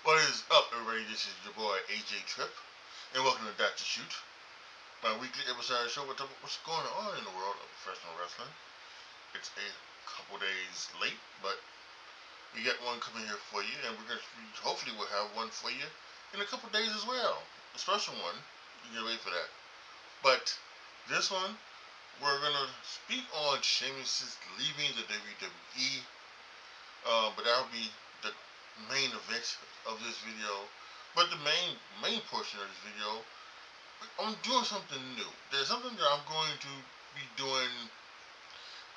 What is up, everybody? This is your boy AJTRIP, and welcome to Dr. Shoot, my weekly episode show with what's going on in the world of professional wrestling. It's a couple days late, but we got one coming here for you, and hopefully we'll have one for you in a couple days as well. A special one. You can wait for that. But this one, we're gonna speak on Sheamus leaving the WWE. But that'll be the main event of this video. But the main portion of this video, I'm doing something new. There's something that I'm going to be doing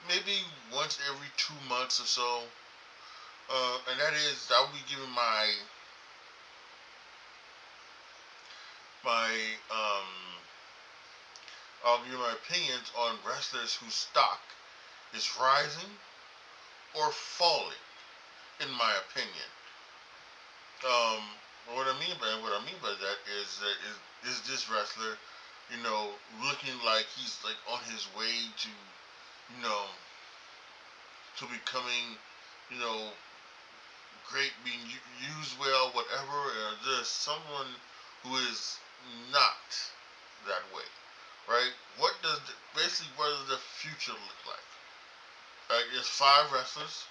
maybe once every 2 months or so. And that is I'll be giving my I'll give my opinions on wrestlers whose stock is rising or falling, in my opinion. Um, what I mean by that is this wrestler, looking like he's like on his way to, to becoming, you know, great, being used well, whatever. Or there's someone who is not that way, right? What does the future look like? There's 5 wrestlers,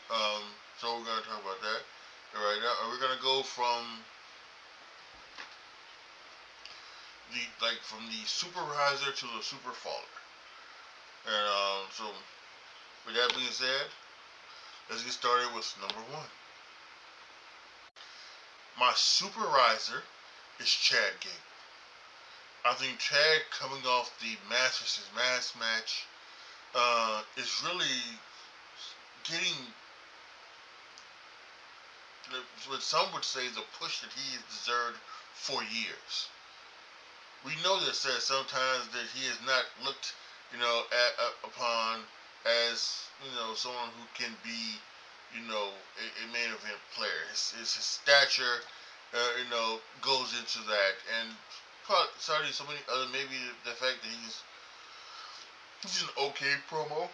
so we're gonna talk about that right now. And we're gonna go from the supervisor to the super faller. And so with that being said, let's get started with number 1. My supervisor is Chad Gable. I think Chad, coming off the Mass vs. Mass match, is really getting what some would say the push that he has deserved for years. We know that sometimes that he is not looked, upon as, someone who can be, a main event player. His stature, goes into that, and sorry, so many other, maybe the fact that he's an okay promo.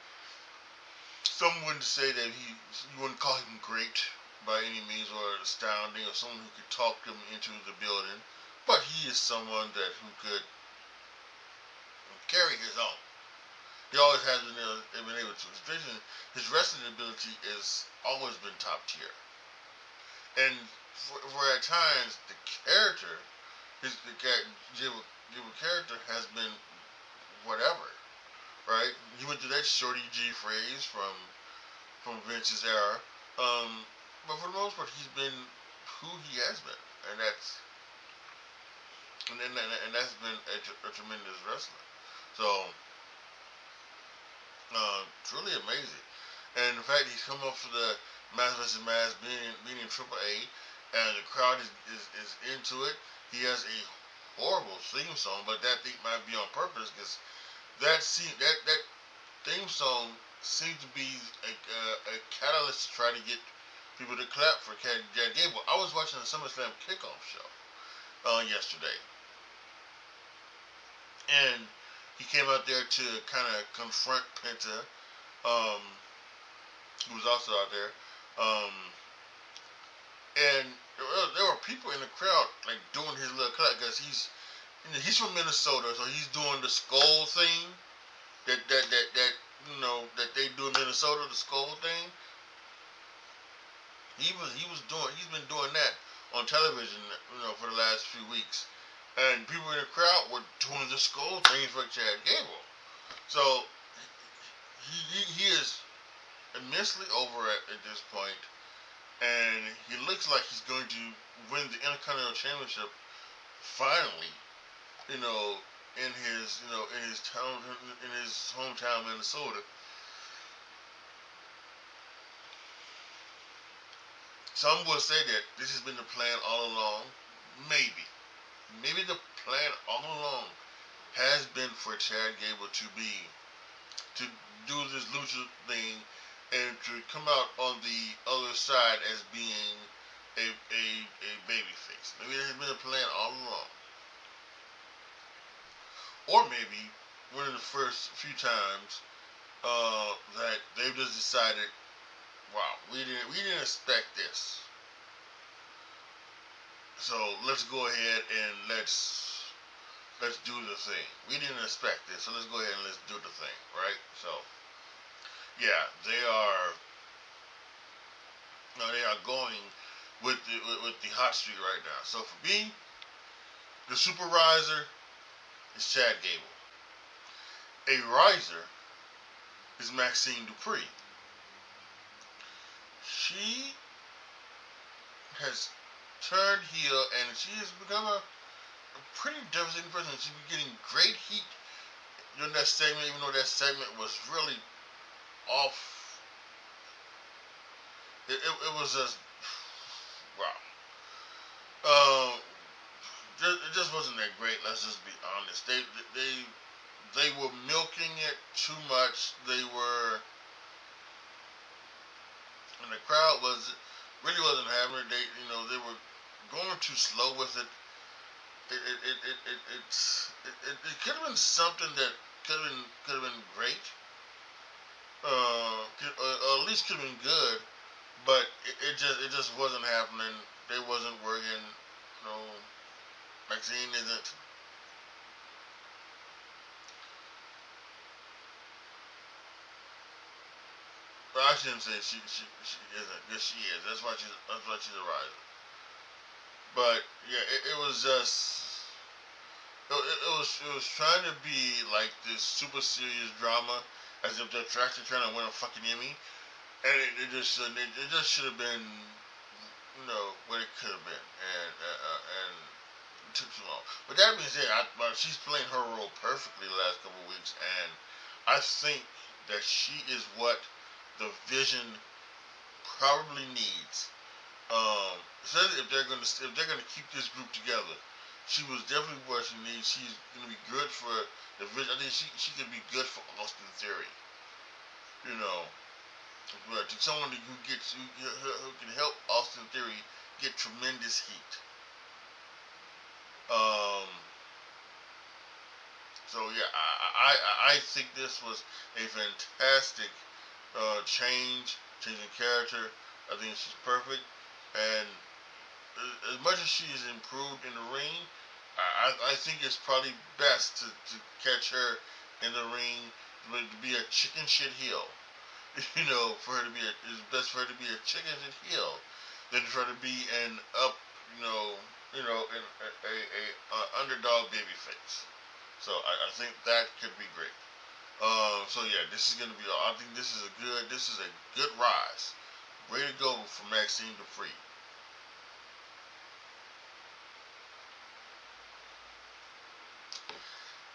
Some wouldn't say that you wouldn't call him great by any means, or astounding, or someone who could talk him into the building. But he is someone who could carry his own. He always has been able to. His wrestling ability has always been top tier. And for at times, the character, Jibble character has been whatever, right? He went to that Shorty G phrase from Vince's era. But for the most part, he's been who he has been, and that's been a tremendous wrestler. So, it's really amazing. And the fact he's come off for the Mass vs. Mass, being in AAA, and the crowd is into it. He has a horrible theme song, but that thing might be on purpose, because that theme song seemed to be a catalyst to try to get people to clap for Chad Gable. I was watching the SummerSlam kickoff show yesterday, and he came out there to kind of confront Penta, who was also out there, and there were people in the crowd like doing his little clap, because he's from Minnesota, so he's doing the skull thing that they do in Minnesota, the skull thing. He's been doing that on television, for the last few weeks. And people in the crowd were doing the skull thing for Chad Gable. So he is immensely over at this point, and he looks like he's going to win the Intercontinental Championship finally. In his hometown, Minnesota. Some will say that this has been the plan all along. Maybe the plan all along has been for Chad Gable to do this lucha thing, and to come out on the other side as being a babyface. Maybe it has been a plan all along. Or maybe one of the first few times that they've just decided, wow, we didn't expect this. So let's go ahead and let's do the thing. We didn't expect this, so let's go ahead and let's do the thing, right? So yeah, they are going with the hot streak right now. So for me, the supervisor is Chad Gable. A riser is Maxine Dupree. She has turned heel and she has become a pretty devastating person. She's been getting great heat during that segment, even though that segment was really off. It was just wow. It just wasn't that great. Let's just be honest. They were milking it too much. They were, and the crowd wasn't having it. They were going too slow with it. It could have been something that could have been great. Or at least could have been good, but it just wasn't happening. They wasn't working. Maxine isn't. But I shouldn't say she isn't. Yes, she is. That's why she's a riser. But yeah, it was just. It was trying to be like this super serious drama, as if they're actually trying to win a fucking Emmy, and it just should have been, what it could have been, and it took too long. But that being said, she's playing her role perfectly the last couple of weeks, and I think that she is what the Vision probably needs. Especially if they're gonna keep this group together. She was definitely what she needs. She's gonna be good for the Vision. I think she could be good for Austin Theory. You know, but someone who can help Austin Theory get tremendous heat. Um. So yeah, I think this was a fantastic changing character. I think she's perfect, and as much as she's improved in the ring, I think it's probably best to catch her in the ring to be a chicken shit heel. For her to be it's best for her to be a chicken shit heel than for her to be an up, a underdog baby face. So I think that could be great. So yeah, this is gonna be. I think this is a good rise. Way to go for Maxine Dupree.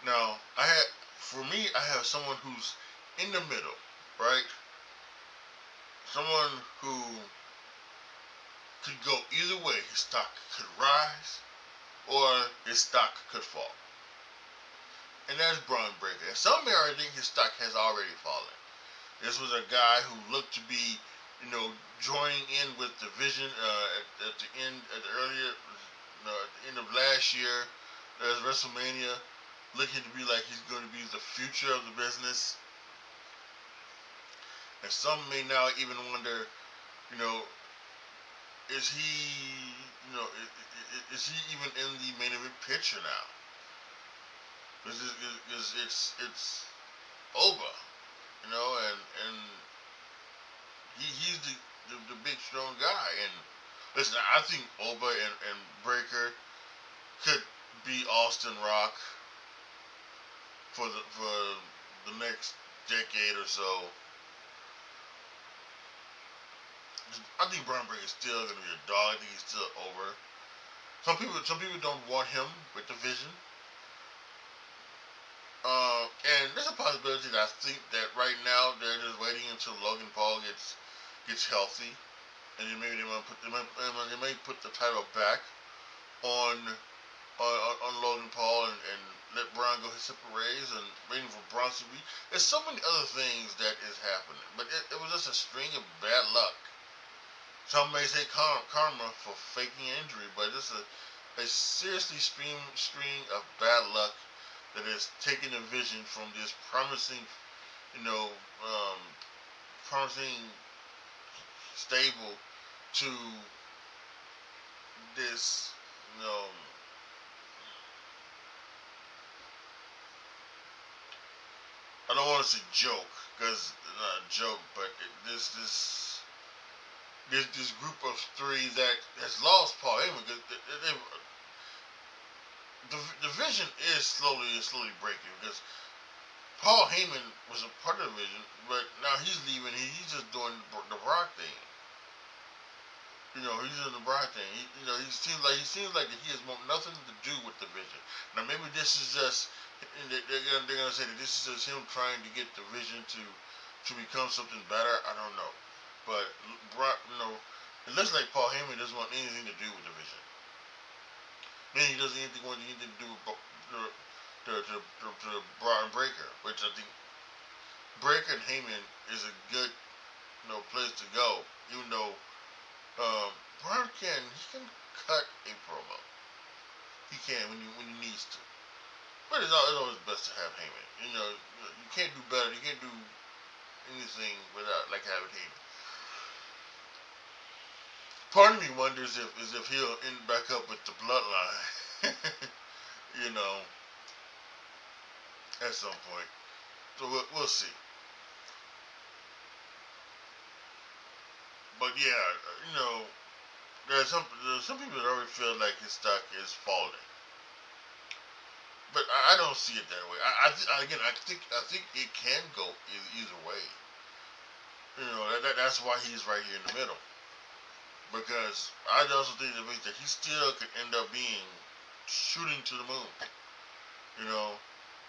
Now, for me, I have someone who's in the middle, right? Someone who could go either way. His stock could rise, or his stock could fall. And that's Braun Breaker. And some may already think his stock has already fallen. This was a guy who looked to be, joining in with the Vision at the end, at the end of last year, as WrestleMania, looking to be like he's going to be the future of the business. And some may now even wonder, you know, is he, is he even in the main event picture now? Because it's Oba, and he's the big strong guy. And listen, I think Oba and Breaker could be Austin Rock for the next decade or so. I think Braun Breaker is still gonna be a dog. I think he's still over. Some people don't want him with the Vision. And there's a possibility that I think that right now they're just waiting until Logan Paul gets healthy, and then maybe they may put the title back on Logan Paul and let Braun go his separate ways and waiting for Bronson Reed. There's so many other things that is happening, but it was just a string of bad luck. Some may say karma for faking injury, but it's a seriously string of bad luck that has taken the Vision from this promising, promising stable to this you know, I don't want to say joke, because it's not a joke, but this group of three that has lost Paul Heyman, the division is slowly breaking, because Paul Heyman was a part of the division, but now he's leaving. He's just doing the Brock thing. You know, he's doing the Brock thing. He seems like he has nothing to do with the division. Now maybe this is just they're gonna say that this is just him trying to get the vision to become something better. I don't know, but Brock, it looks like Paul Heyman doesn't want anything to do with the vision. Then he doesn't want anything to do with the Braun Breaker, which I think Breaker and Heyman is a good place to go. Even though Braun can cut a promo, he can when he needs to. But it's always best to have Heyman. You can't do better. You can't do anything without having Heyman. Part of me wonders if he'll end back up with the Bloodline. At some point. So we'll see. But yeah, there's some people that already feel like his stock is falling. But I don't see it that way. I think it can go either way. That's why he's right here in the middle. Because I also think that he still could end up being shooting to the moon.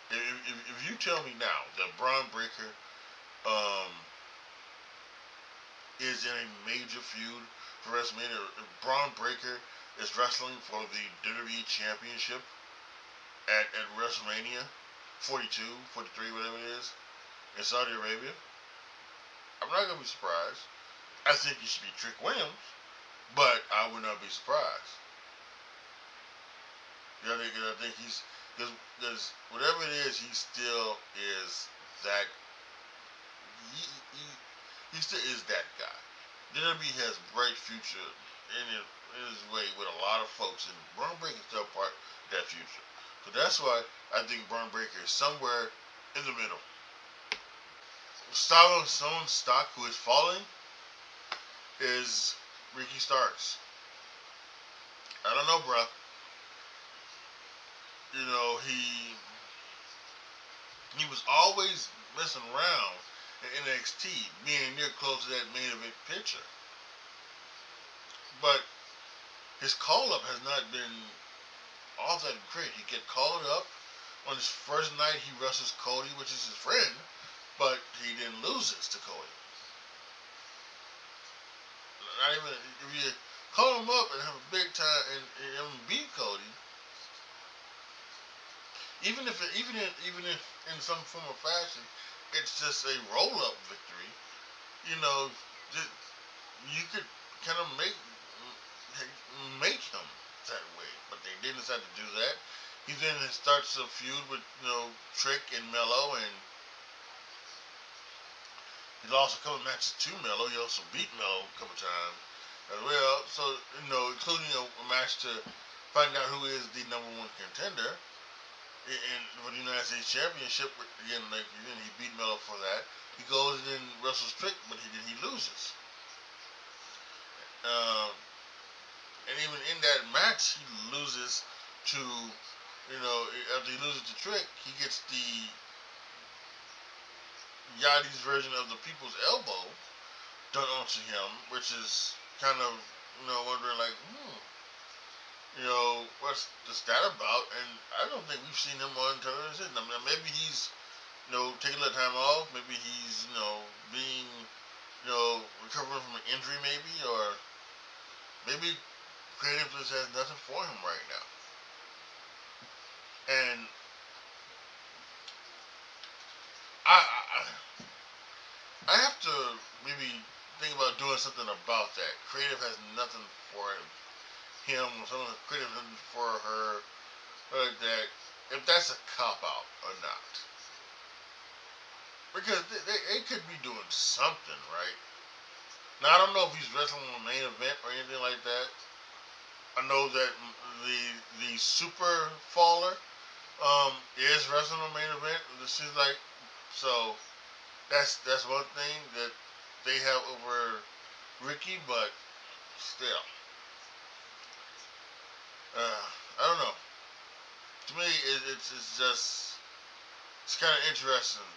If you tell me now that Braun Breaker is in a major feud for WrestleMania, if Braun Breaker is wrestling for the WWE Championship at WrestleMania 42, 43, whatever it is, in Saudi Arabia, I'm not going to be surprised. I think it should be Trick Williams, but I would not be surprised. I think he's, because whatever it is, he still is that, he still is that guy. WWE has bright future in his way with a lot of folks, and Braun Breaker is still part of that future. So that's why I think Braun Breaker is somewhere in the middle. Someone stock who is falling is Ricky Starks. I don't know, bruh. He was always messing around in NXT, being near close to that main event picture. But his call-up has not been all that great. He get called up on his first night. He wrestles Cody, which is his friend, but he didn't lose this to Cody. Not even if you call him up and have a big time and beat Cody. Even if in some form or fashion, it's just a roll-up victory. You could kind of make him that way, but they didn't decide to do that. He then starts a feud with Trick and Mello, and he lost a couple matches to Mello. He also beat Mello a couple times as well. So including a match to find out who is the #1 contender. And for the United States Championship, again, he beat Mello for that. He goes and wrestles Trick, but he loses. And even in that match, he loses to, after he loses to Trick, he gets the Yachty's version of the People's Elbow done onto him, which is kind of, wondering what's that about? And I don't think we've seen him on television. I mean, maybe he's, taking a little time off. Maybe he's, being, recovering from an injury, maybe, or maybe creative just has nothing for him right now. And I have to maybe think about doing something about that. Creative has nothing for him, or someone creative nothing for her, that if that's a cop out or not. Because they could be doing something, right? Now I don't know if he's wrestling on the main event or anything like that. I know that the super faller is wrestling on main event. It seems like so. That's one thing that they have over Ricky, but still, I don't know. To me, it's just it's kind of interesting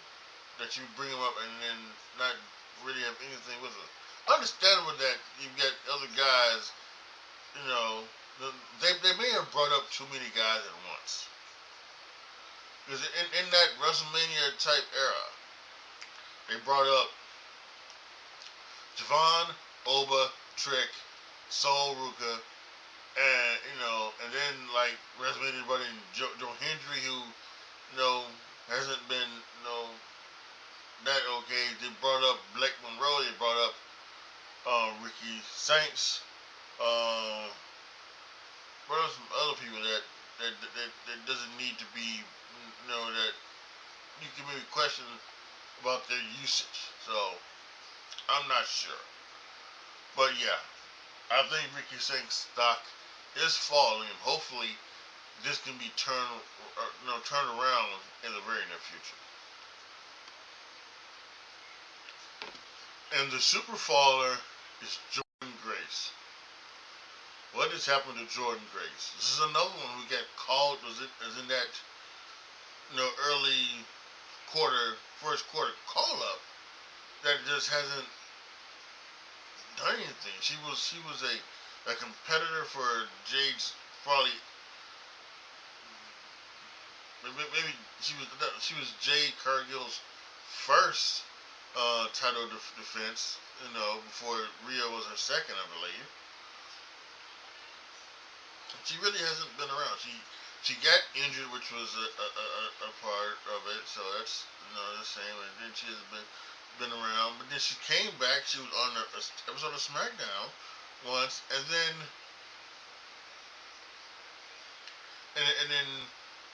that you bring him up and then not really have anything with it. Understandable that you've got other guys, you know, they may have brought up too many guys at once. Because in that WrestleMania type era, they brought up Javon, Oba, Trick, Sol Ruka, and and then like WrestleMania brought in Joe Hendry, who hasn't been that okay. They brought up Blake Monroe. They brought up Ricky Saints. Brought up some other people that doesn't need to be that you can maybe question about their usage. So I'm not sure, but yeah, I think Ricky Saints' stock is falling, and hopefully this can be turned around in the very near future. And the super faller is Jordan Grace. What has happened to Jordan Grace? This is another one who got called. Was in that early first quarter call up that just hasn't done anything. She was a competitor for Jade's probably maybe she was Jade Cargill's first title defense. Before Rhea was her second, I believe. She really hasn't been around. She got injured, which was a part of it. So that's the same. And then she has been around. But then she came back. She was on an episode of SmackDown once, and then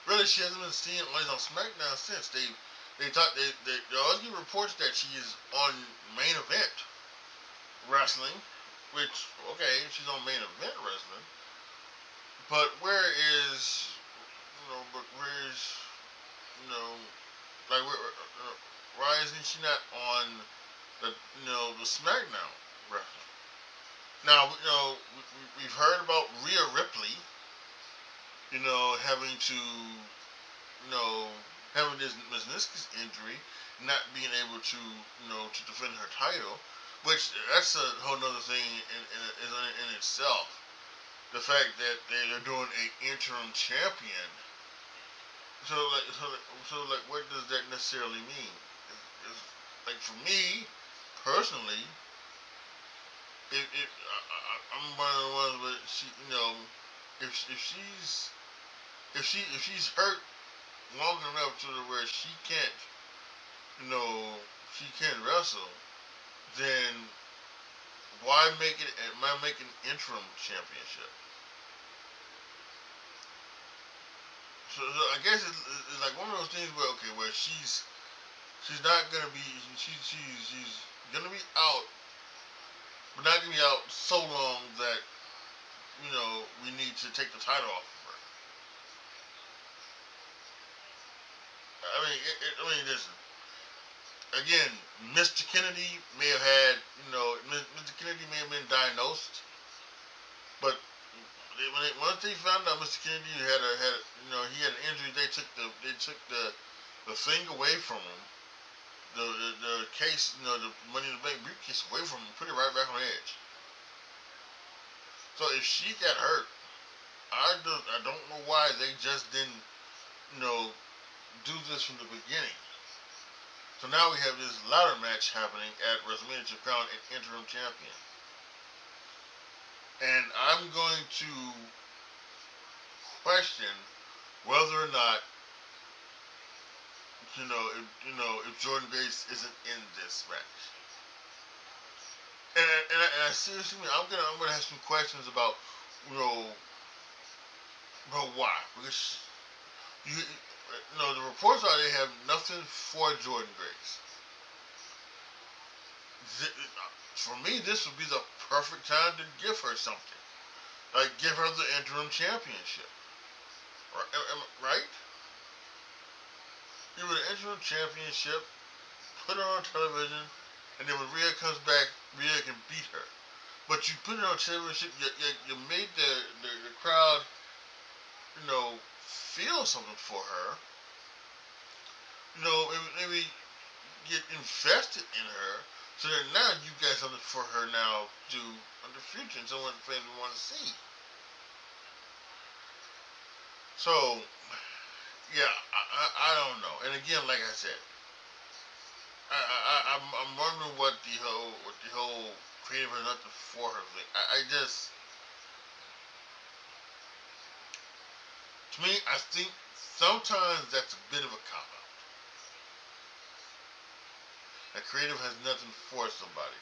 really she hasn't been seen on SmackDown since. They always get reports that she is on main event wrestling, which okay, she's on main event wrestling. But where is why isn't she not on the SmackDown wrestling? Now we've heard about Rhea Ripley, having to having this meniscus injury, not being able to to defend her title, which that's a whole nother thing in itself. The fact that they're doing an interim champion. So what does that necessarily mean? It's, like for me personally, I'm one of the ones where if she's hurt long enough to where she can't wrestle, then why make it? Why make an interim championship? So I guess it's like one of those things where she's not gonna be she's gonna be out, but not gonna be out so long that we need to take the title off of her. Listen. Again, Mr. Kennedy may have had, Mr. Kennedy may have been diagnosed, but once they found out Mr. Kennedy had he had an injury, they took the thing away from him, the case, the Money in the Bank briefcase away from him, put it right back on the edge. So if she got hurt, I don't know why they just didn't, do this from the beginning. So now we have this ladder match happening at WrestleMania to crown an interim champion. And I'm going to question whether or not, if Jordan Grace isn't in this match. And I seriously mean, I'm gonna have some questions about, why. Because the reports are they have nothing for Jordan Grace. For me, this would be the perfect time to give her something. Like, give her the interim championship. Right? Give her the interim championship, put her on television, and then when Rhea comes back, Rhea can beat her. But you put it on television, you made the crowd, feel something for her. Maybe get invested in her, so that now you got something for her now to do in the future, and someone fans will want to see. So, yeah, I don't know. And again, like I said, I'm wondering what the whole creative has nothing for her thing. To me, I think sometimes that's a bit of a cop out. A creative has nothing for somebody.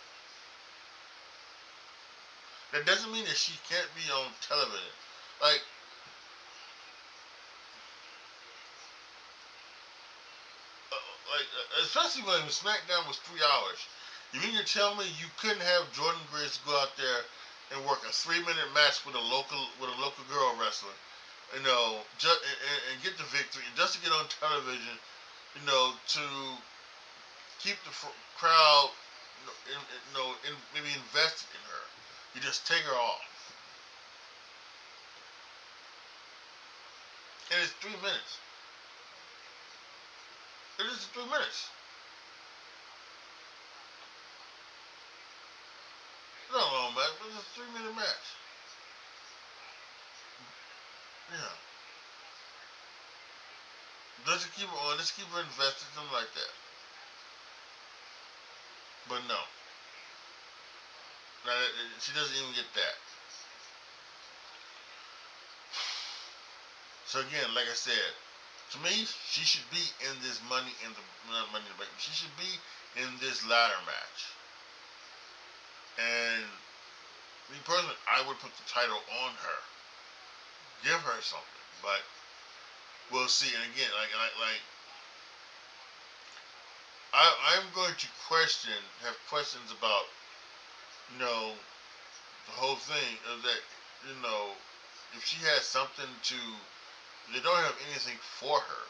That doesn't mean that she can't be on television. Like, especially when SmackDown was 3 hours. You mean to tell me you couldn't have Jordan Grace go out there and work a 3-minute match with a local girl wrestler, and get the victory, and just to get on television, to keep the crowd, maybe invested in her. You just take her off, and it's 3 minutes. It is 3 minutes. It's not a long match, but it's a 3-minute match. Yeah. Let's keep her on. Let's keep her invested, something like that. But no. She doesn't even get that. So again, like I said, to me, she should be in this Money in the Bank. She should be in this ladder match. And me personally, I would put the title on her. Give her something. But we'll see. And again, I'm going to have questions about, the whole thing of that, if she has something to, they don't have anything for her.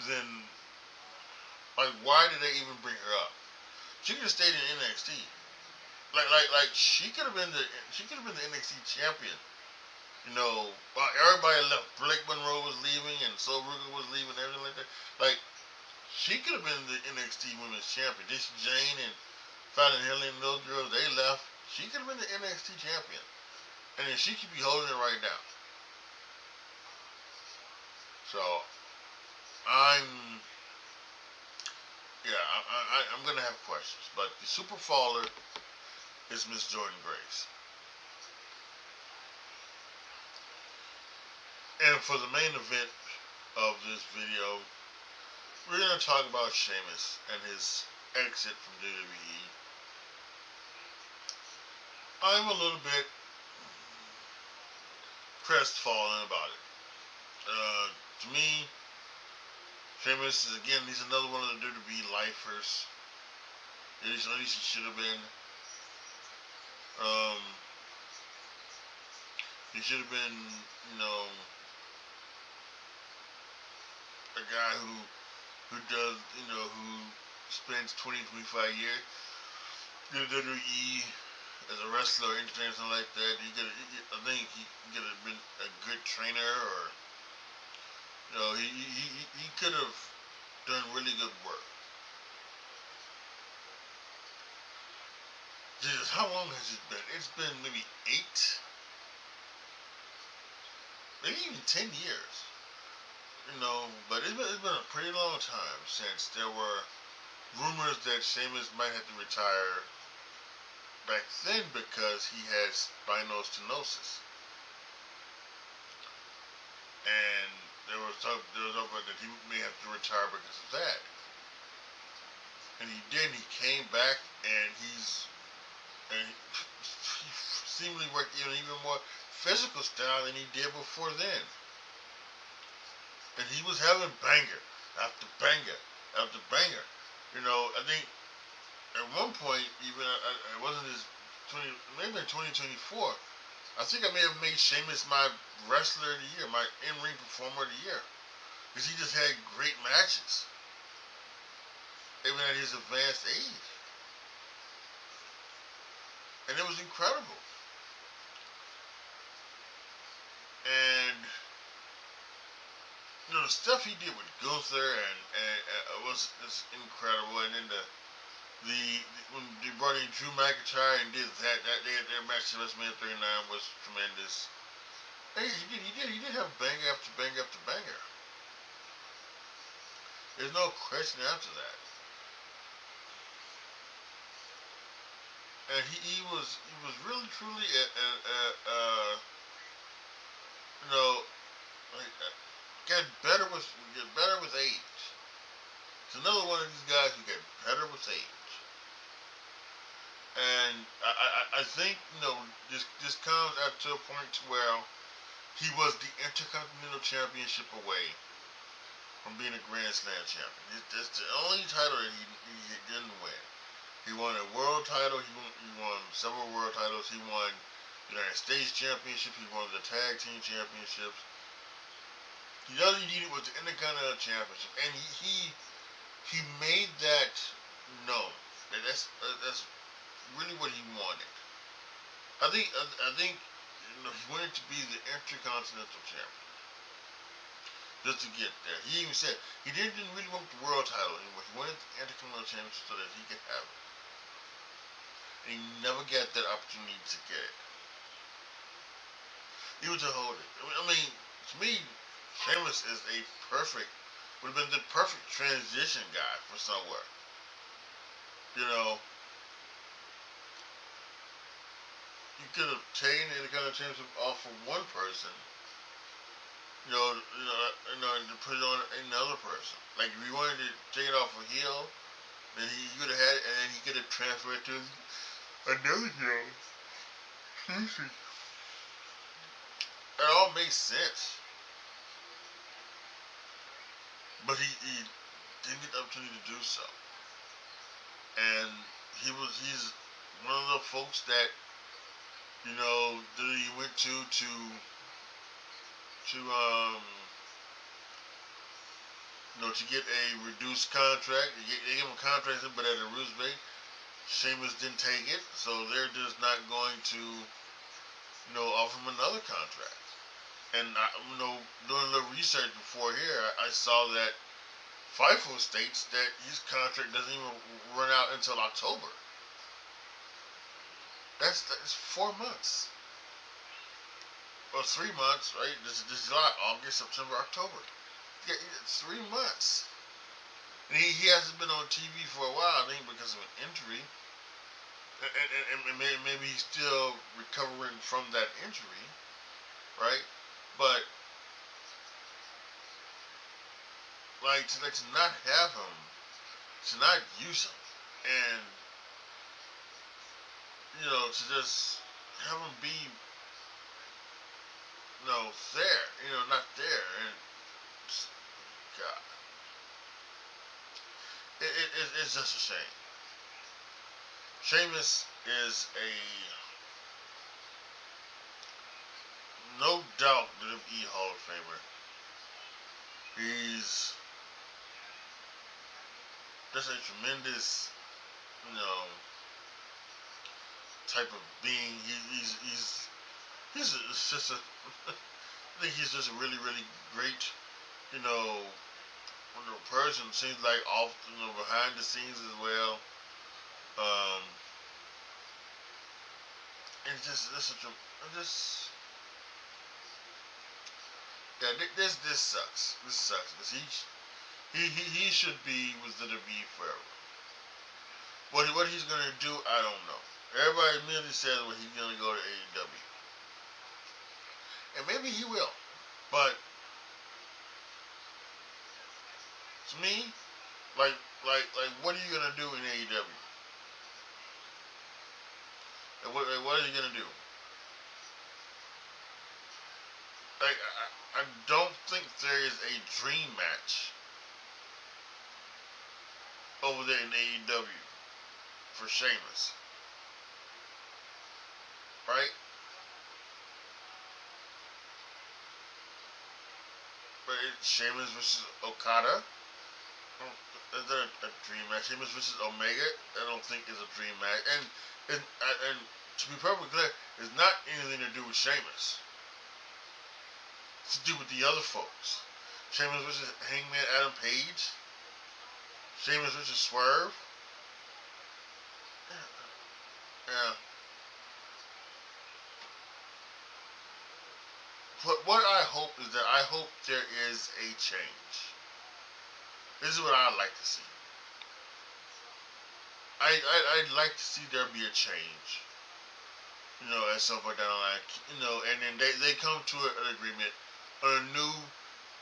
Then, why did they even bring her up? She could have stayed in NXT. She could have been the NXT champion. Everybody left. Blake Monroe was leaving, and Sol Ruger was leaving, and everything like that. She could have been the NXT Women's Champion. This Jane and Fallon Henley and those girls, they left. She could have been the NXT champion, and then she could be holding it right now. So, I'm gonna have questions. But the super faller is Miss Jordan Grace. And for the main event of this video, we're going to talk about Sheamus and his exit from WWE. I'm a little bit crestfallen about it. To me, Sheamus is, again, he's another one of the WWE lifers. At least he should have been. He should have been, a guy who does, who spends 20-25 years in WWE as a wrestler or anything like that. I think he could have been a good trainer, or he could have done really good work. Jesus, how long has it been? It's been maybe 8, maybe even 10 years. But it's been a pretty long time since there were rumors that Sheamus might have to retire back then because he had spinal stenosis. And there was talk that he may have to retire because of that. And he did. He came back, and he seemingly worked even more physical style than he did before then. And he was having banger after banger after banger. I think at one point, even it wasn't his 20, maybe in 2024. I think I may have made Sheamus my wrestler of the year, my in-ring performer of the year, because he just had great matches, even at his advanced age, and it was incredible. And the stuff he did with Gunther and was incredible. And then the when they brought in Drew McIntyre and did their match at WrestleMania 39 was tremendous. Hey, he did have banger after banger after banger. There's no question after that. And he was really truly you know like, get better with age. It's another one of these guys who get better with age. And I think this comes up to a point where he was the Intercontinental Championship away from being a Grand Slam champion. That's the only title that he didn't win. He won a world title. He won several world titles. He won the United States Championship. He won the Tag Team Championships. The other he needed was the Intercontinental Championship, and he made that known. That's really what he wanted. I think he wanted to be the Intercontinental Champion. Just to get there. He even said he didn't really want the world title anymore. He wanted the Intercontinental Championship so that he could have it. And he never got that opportunity to get it. He was to hold it. I mean, to me, Sheamus would have been the perfect transition guy for somewhere. You could have taken the Intercontinental Championship off of one person, and to put it on another person. Like if you wanted to take it off a heel, then he could have had it, and then he could have transferred it to another heel. Excuse me. It all makes sense. But he didn't get the opportunity to do so. And he's one of the folks that he went to get a reduced contract. They gave him a contract, but at a reduced rate. Sheamus didn't take it, so they're just not going to offer him another contract. And doing a little research before here, I saw that FIFO states that his contract doesn't even run out until October. That's 4 months. Or 3 months, right? This is July, August, September, October. Yeah, it's 3 months. And he hasn't been on TV for a while, I think, because of an injury. And maybe he's still recovering from that injury, right? But to not have him, to not use him, and to just have him be there, not there, and God, it's just a shame. Sheamus is no doubt WWE Hall of Famer. He's just a tremendous, type of being. He's just a I think he's just a really, really great, person. Seems like off, behind the scenes as well. And this sucks. This sucks because he should be with the WWE forever. What he's gonna do, I don't know. Everybody immediately says he's gonna go to AEW, and maybe he will. But to me, like, what are you gonna do in AEW? And what are you gonna do? Like, I don't think there is a dream match over there in AEW. for Sheamus, right? But Sheamus versus Okada. Is that a dream match? Sheamus versus Omega. I don't think is a dream match. And to be perfectly clear, it's not anything to do with Sheamus. It's to do with the other folks. Sheamus versus Hangman Adam Page. Sheamus versus Swerve. Yeah. But what I hope is that I hope there is a change. This is what I'd like to see. I'd like to see there be a change. You know, at some point down the line. You know, and then they come to an agreement on a new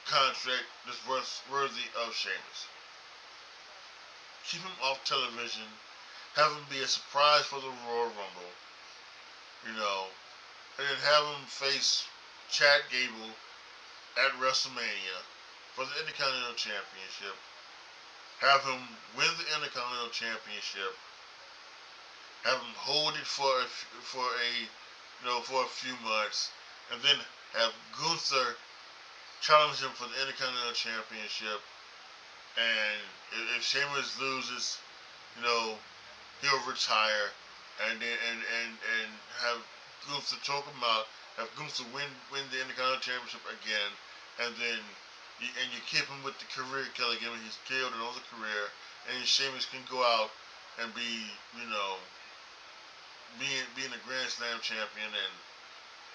contract that's worthy of Sheamus. Keep him off television. Have him be a surprise for the Royal Rumble. You know, and then have him face Chad Gable at WrestleMania for the Intercontinental Championship. Have him win the Intercontinental Championship. Have him hold it for a few months, and then have Gunther challenge him for the Intercontinental Championship. And if Sheamus loses, you know, he'll retire, and then and have Gunther choke him out. Have Gunther win the Intercontinental Championship again, and then you keep him with the career killer, give him his killed another career, and Sheamus can go out and be, you know, being a Grand Slam champion and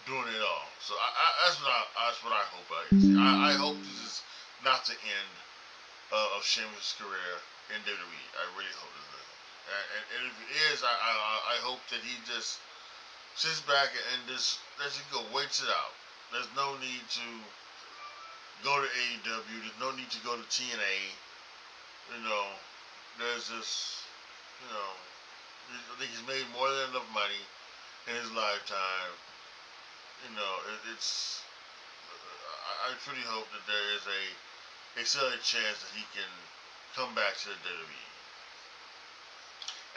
doing it all. So that's what I hope I see. I hope this is not the end of Sheamus' career in WWE. I really hope it is. And if it is, I hope that he just sits back and just lets it go, waits it out. There's no need to go to AEW. There's no need to go to TNA. You know, there's this, you know, I think he's made more than enough money in his lifetime. You know, I truly hope that there is a solid chance that he can come back to the WWE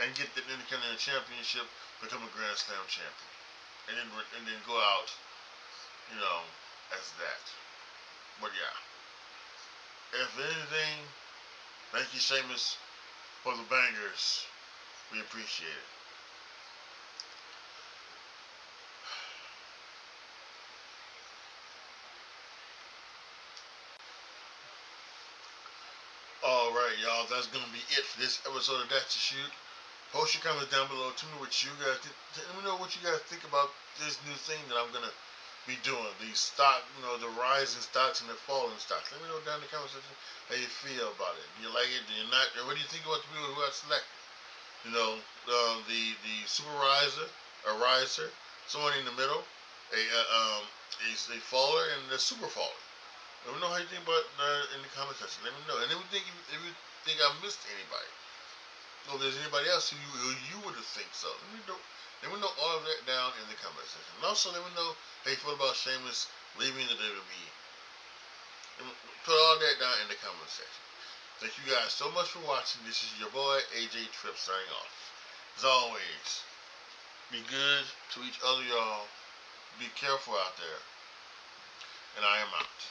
and get the Intercontinental Championship, become a Grand Slam champion, and then go out, you know, as that. But yeah, if anything, thank you, Sheamus, for the bangers. We appreciate it. Alright, y'all, that's gonna be it for this episode of That's the Shoot. Post your comments down below. Tell me what you guys think. Let me know what you guys think about this new thing that I'm gonna be doing. These stock, you know, the rising stocks and the falling stocks. Let me know down in the comment section how you feel about it. Do you like it? Do you not? What do you think about the people who got selected? You know, the super riser, a riser, someone in the middle, a faller, and a super faller. Let me know how you think about in the comment section. Let me know. And if you think I missed anybody, or if there's anybody else who you would have think so, let me know all of that down in the comment section. And also let me know how you feel about Sheamus leaving the WWE. Put all that down in the comment section. Thank you guys so much for watching. This is your boy AJTRIP signing off. As always, be good to each other, y'all. Be careful out there. And I am out.